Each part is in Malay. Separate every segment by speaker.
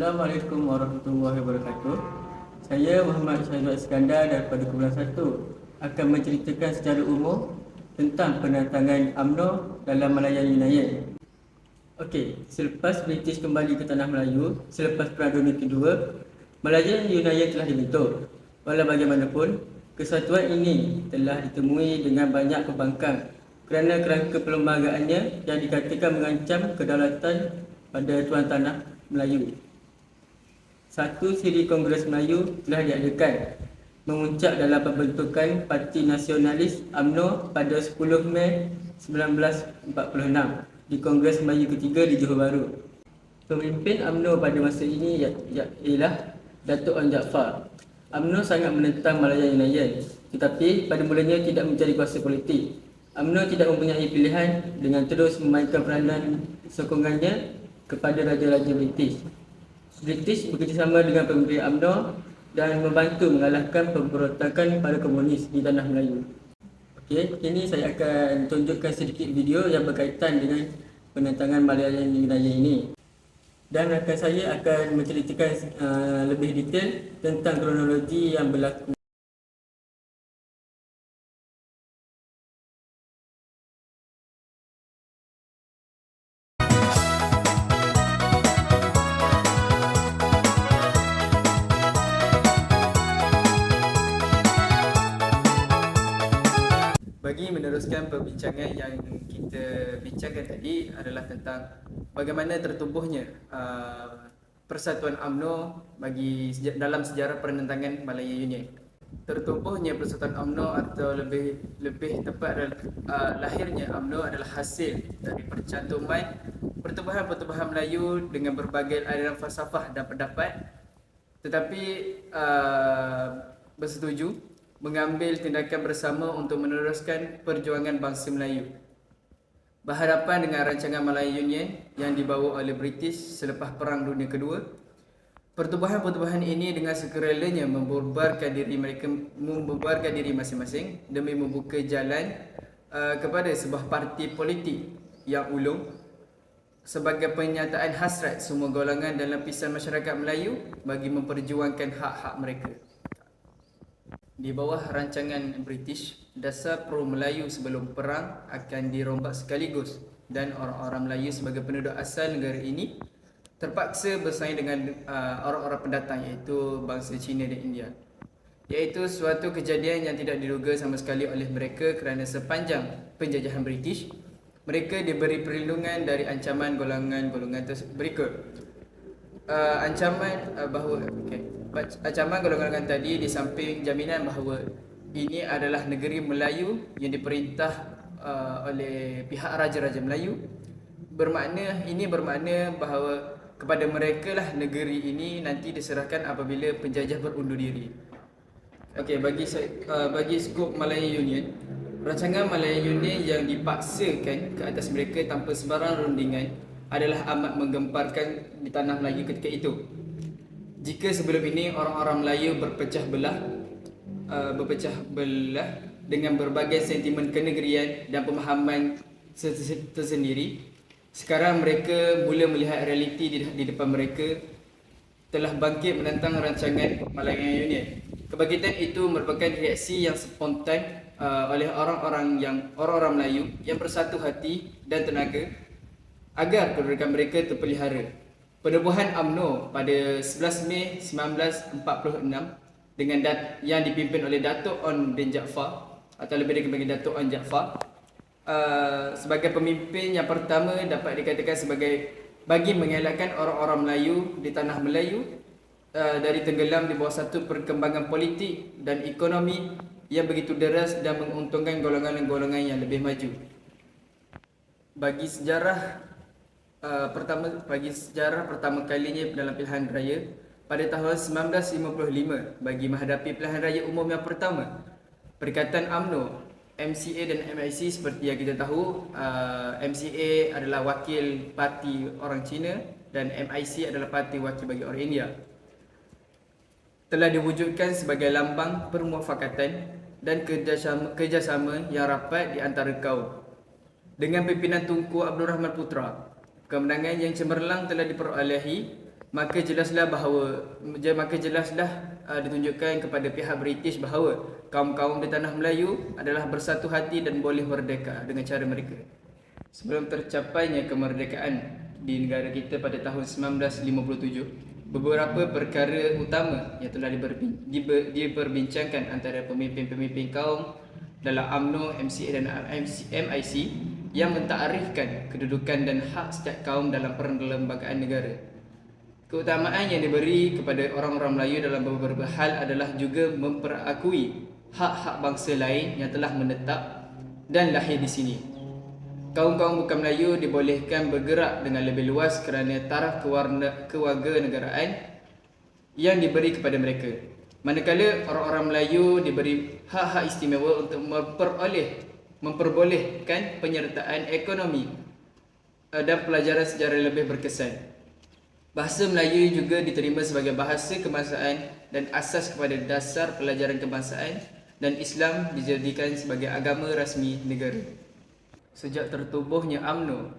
Speaker 1: Assalamualaikum warahmatullahi wabarakatuh. Saya Muhammad Syahidul Iskandar daripada Kumpulan 1 akan menceritakan secara umum tentang penentangan UMNO dalam Malayan United. Okey, selepas British kembali ke tanah Melayu selepas Perang Dunia Kedua, Malayan United telah dibentuk. Walau bagaimanapun, kesatuan ini telah ditemui dengan banyak pembangkang kerana kerangka perlembagaannya yang dikatakan mengancam kedaulatan pada tuan tanah Melayu. Satu siri Kongres Melayu telah diadakan, memuncak dalam pembentukan Parti Nasionalis UMNO pada 10 Mei 1946 di Kongres Melayu ketiga di Johor Bahru. Pemimpin UMNO pada masa ini ialah Datuk Onn Jaafar. UMNO sangat menentang Malayan United, tetapi pada mulanya tidak mencari kuasa politik. UMNO tidak mempunyai pilihan dengan terus memainkan peranan sokongannya kepada Raja-Raja British. British bekerjasama dengan pemerintah UMNO dan membantu mengalahkan pemberontakan para komunis di tanah Melayu. Okey, kini saya akan tunjukkan sedikit video yang berkaitan dengan penentangan Malayan United ini. Dan saya akan menceritakan lebih detail tentang kronologi yang berlaku. Bagi meneruskan perbincangan yang kita bincangkan tadi adalah tentang bagaimana tertubuhnya Persatuan UMNO dalam sejarah penentangan Malaya Union. Tertubuhnya Persatuan UMNO atau lebih tepat adalah lahirnya UMNO adalah hasil dari percantuman pertubuhan-pertubuhan Melayu dengan berbagai aliran falsafah dan pendapat, tetapi bersetuju mengambil tindakan bersama untuk meneruskan perjuangan bangsa Melayu. Berhadapan dengan rancangan Malaya Union yang dibawa oleh British selepas Perang Dunia Kedua, pertubuhan-pertubuhan ini dengan sukarelanya membubarkan diri masing-masing demi membuka jalan kepada sebuah parti politik yang ulung sebagai penyataan hasrat semua golongan dan lapisan masyarakat Melayu bagi memperjuangkan hak-hak mereka. Di bawah rancangan British, dasar pro-Melayu sebelum perang akan dirombak sekaligus dan orang-orang Melayu sebagai penduduk asal negara ini terpaksa bersaing dengan orang-orang pendatang iaitu bangsa Cina dan India. Iaitu suatu kejadian yang tidak diduga sama sekali oleh mereka kerana sepanjang penjajahan British, mereka diberi perlindungan dari ancaman golongan-golongan berikut. Ancaman golongan tadi di samping jaminan bahawa ini adalah negeri Melayu yang diperintah oleh pihak Raja-Raja Melayu, bermakna bahawa kepada mereka lah negeri ini nanti diserahkan apabila penjajah berundur diri. Okey, bagi skop Malaya Union, rancangan Malaya Union yang dipaksakan ke atas mereka tanpa sebarang rundingan adalah amat menggemparkan di tanah Melayu ketika itu. Jika sebelum ini orang-orang Melayu berpecah belah dengan berbagai sentimen kenegerian dan pemahaman tersendiri, sekarang mereka mula melihat realiti di depan mereka telah bangkit menentang rancangan Malayan Union. Kebangkitan itu merupakan reaksi yang spontan oleh orang-orang Melayu yang bersatu hati dan tenaga agar kedudukan mereka terpelihara. Penubuhan UMNO pada 11 Mei 1946 yang dipimpin oleh Datuk Onn bin Jaafar atau lebih dikenali Datuk Onn Jaafar sebagai pemimpin yang pertama dapat dikatakan sebagai bagi mengelakkan orang-orang Melayu di tanah Melayu dari tenggelam di bawah satu perkembangan politik dan ekonomi yang begitu deras dan menguntungkan golongan-golongan yang lebih maju. Bagi sejarah pertama kalinya dalam pilihan raya pada tahun 1955 bagi menghadapi pilihan raya umum yang pertama, Perikatan UMNO, MCA dan MIC seperti yang kita tahu, MCA adalah wakil parti orang Cina dan MIC adalah parti wakil bagi orang India, telah diwujudkan sebagai lambang permuafakatan dan kerjasama yang rapat di antara kaum. Dengan pimpinan Tunku Abdul Rahman Putra, kemenangan yang cemerlang telah diperolehi
Speaker 2: maka jelaslah ditunjukkan kepada pihak British bahawa kaum-kaum di tanah Melayu adalah bersatu hati dan boleh merdeka dengan cara mereka. Sebelum tercapainya kemerdekaan di negara kita pada tahun 1957, beberapa perkara utama yang telah diperbincangkan antara pemimpin-pemimpin kaum dalam UMNO, MCA dan MIC yang mentakrirkan kedudukan dan hak setiap kaum dalam perlembagaan negara. Keutamaan yang diberi kepada orang-orang Melayu dalam beberapa hal adalah juga memperakui hak-hak bangsa lain yang telah menetap dan lahir di sini. Kaum-kaum bukan Melayu dibolehkan bergerak dengan lebih luas kerana taraf kewarganegaraan yang diberi kepada mereka. Manakala orang-orang Melayu diberi hak-hak istimewa untuk memperbolehkan penyertaan ekonomi dan pelajaran sejarah lebih berkesan. Bahasa Melayu juga diterima sebagai bahasa kebangsaan dan asas kepada dasar pelajaran kebangsaan, dan Islam dijadikan sebagai agama rasmi negara. Sejak tertubuhnya UMNO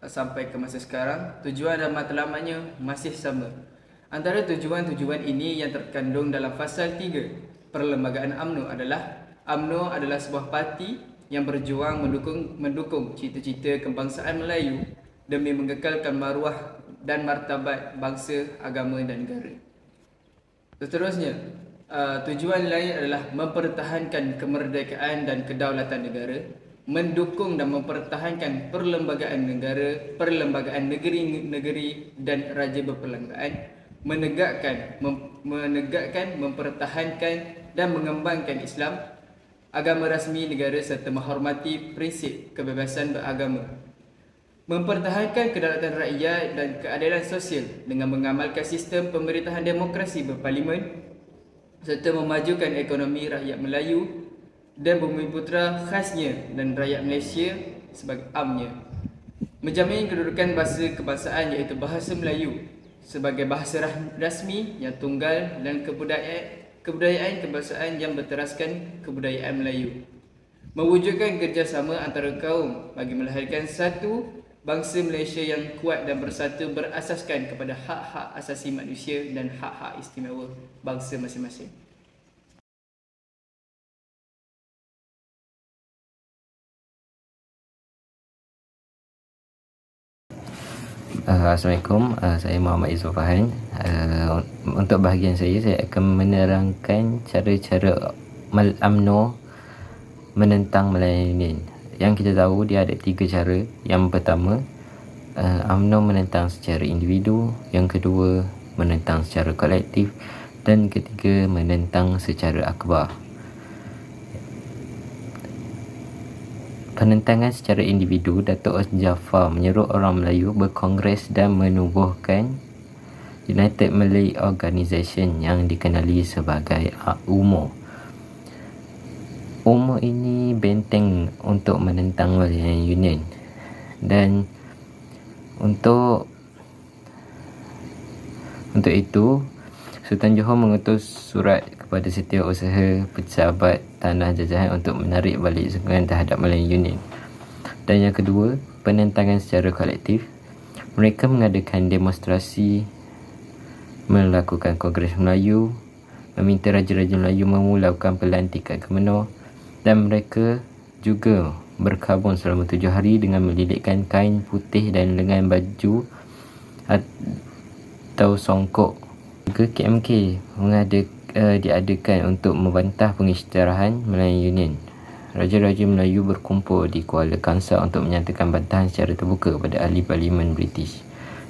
Speaker 2: sampai ke masa sekarang, tujuan dan matlamatnya masih sama. Antara tujuan-tujuan ini yang terkandung dalam fasal 3 perlembagaan UMNO adalah sebuah parti yang berjuang mendukung cita-cita kebangsaan Melayu demi mengekalkan maruah dan martabat bangsa, agama dan negara. Seterusnya, tujuan lain adalah mempertahankan kemerdekaan dan kedaulatan negara, mendukung dan mempertahankan perlembagaan negeri dan raja berperlembagaan, menegakkan, mempertahankan dan mengembangkan Islam, agama rasmi negara serta menghormati prinsip kebebasan beragama, mempertahankan kedaulatan rakyat dan keadilan sosial dengan mengamalkan sistem pemerintahan demokrasi berparlimen serta memajukan ekonomi rakyat Melayu dan Bumiputera khasnya dan rakyat Malaysia sebagai amnya, menjamin kedudukan bahasa kebangsaan iaitu bahasa Melayu sebagai bahasa rasmi yang tunggal dan kebudayaan kebangsaan yang berteraskan kebudayaan Melayu, mewujudkan kerjasama antara kaum bagi melahirkan satu bangsa Malaysia yang kuat dan bersatu berasaskan kepada hak-hak asasi manusia dan hak-hak istimewa bangsa masing-masing.
Speaker 3: Assalamualaikum, saya Muhammad Izzul Fahan. Untuk bahagian saya akan menerangkan cara-cara UMNO menentang Malayan Union. Yang kita tahu dia ada 3 cara. Yang pertama, UMNO menentang secara individu, yang kedua menentang secara kolektif, dan ketiga menentang secara akbar. Penentangan secara individu, Dato' Jaafar menyuruh orang Melayu berkongres dan menubuhkan United Malay Organisation yang dikenali sebagai UMO. UMO ini benteng untuk menentang Malayan Union, dan untuk itu Sultan Johor mengutus surat kepada Setiausaha Pejabat Tanah Jajahan untuk menarik balik sokongan terhadap Malayan Union. Dan yang kedua, penentangan secara kolektif. Mereka mengadakan demonstrasi, melakukan Kongres Melayu, meminta Raja-Raja Melayu memulakan pelantikan ke UMNO, dan mereka juga berkabung selama 7 hari dengan melilitkan kain putih dan lengan baju atau songkok. Juga KMK diadakan untuk membantah pengisytiharan Malayan Union. Raja-Raja Melayu berkumpul di Kuala Kangsar untuk menyatakan bantahan secara terbuka kepada ahli parlimen British.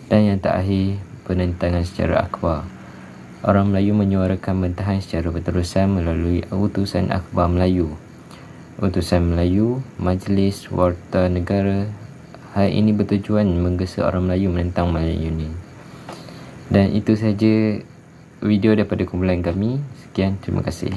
Speaker 3: Dan yang terakhir, penentangan secara akbar. Orang Melayu menyuarakan bantahan secara berterusan melalui utusan akhbar Melayu, utusan Melayu, Majlis Warta Negara. Hal ini bertujuan menggesa orang Melayu menentang Malayan Union. Dan itu saja video daripada kumpulan kami. Sekian, terima kasih.